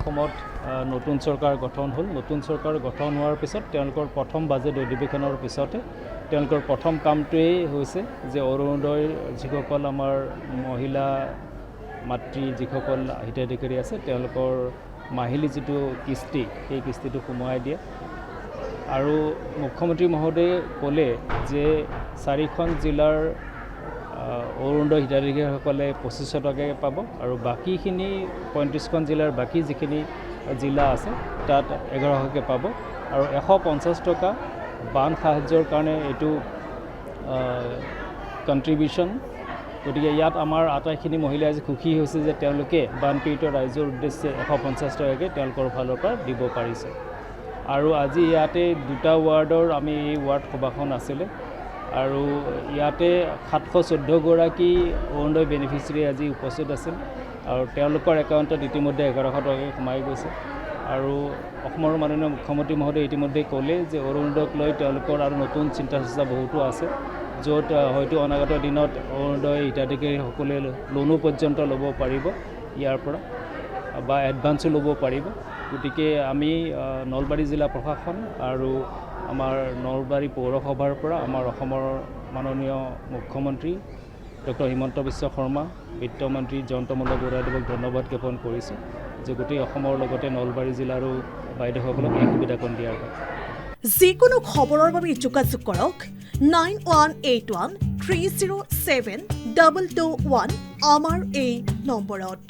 অসমত নতুন চৰকাৰ গঠন হ'ল। নতুন চৰকাৰ গঠন হোৱাৰ পিছত তেওঁলোকৰ প্ৰথম বাজেট অধিৱেশনৰ পিছতে তেওঁলোকৰ প্ৰথম কামটোৱেই হৈছে যে অৰুণোদয়ৰ যিসকল আমাৰ মহিলা মাতৃ যিসকল হিতাধিকাৰী আছে তেওঁলোকৰ মাহিলী যিটো কিস্তি সেই কিস্তিটো কমাই দিয়ে। আৰু মুখ্যমন্ত্ৰী মহোদয়ে ক'লে যে 4খন জিলাৰ অৰুণোদয় হিতাধিকাৰীসকলে 2500 টকাকৈ পাব আৰু বাকীখিনি 35খন জিলাৰ বাকী যিখিনি জিলা আছে তাত 1100কৈ পাব আৰু 150 টকা বান সাহায্যৰ কাৰণে এইটো কণ্ট্ৰিবিউশ্যন। গতিকে ইয়াত আমাৰ আটাইখিনি মহিলা আজি সুখী হৈছে যে তেওঁলোকে বানপীড়িত ৰাইজৰ উদ্দেশ্যে 150 টকাকৈ তেওঁলোকৰ ফালৰ পৰা দিব পাৰিছে। আৰু আজি ইয়াতে 2টা ৱাৰ্ডৰ আমি এই ৱাৰ্ড সভাখন আছিলে আৰু ইয়াতে 714গৰাকী অৰুণোদয় বেনিফিচিয়াৰী আজি উপস্থিত আছিল আৰু তেওঁলোকৰ একাউণ্টত ইতিমধ্যে 1100 টকাকৈ সোমাই গৈছে। আৰু অসমৰ মাননীয় মুখ্যমন্ত্ৰী মহোদয়ে ইতিমধ্যে ক'লে যে অৰুণোদয়ক লৈ তেওঁলোকৰ আৰু নতুন চিন্তা চৰ্চা বহুতো আছে, য'ত হয়তো অনাগত দিনত অৰুণোদয় হিতাধিকাৰীসকলে লোনো পৰ্যন্ত ল'ব পাৰিব ইয়াৰ পৰা বা এডভান্সো ল'ব পাৰিব। গতিকে আমি নলবাৰী জিলা প্ৰশাসন আৰু আমাৰ নলবাৰী পৌৰসভাৰ পৰা আমাৰ অসমৰ মাননীয় মুখ্যমন্ত্ৰী ডক্টৰ হিমন্ত বিশ্ব শৰ্মা, বিত্তমন্ত্ৰী জয়ন্ত মল্ল বৰুৱাদেৱক ধন্যবাদ জ্ঞাপন কৰিছোঁ যে গোটেই অসমৰ লগতে নলবাৰী জিলাৰো বাইদেউসকলক এই সুবিধাকণ দিয়াৰ বাবে। যিকোনো খবৰৰ বাবে যোগাযোগ কৰক 9181 307 221 আমাৰ এই নম্বৰত।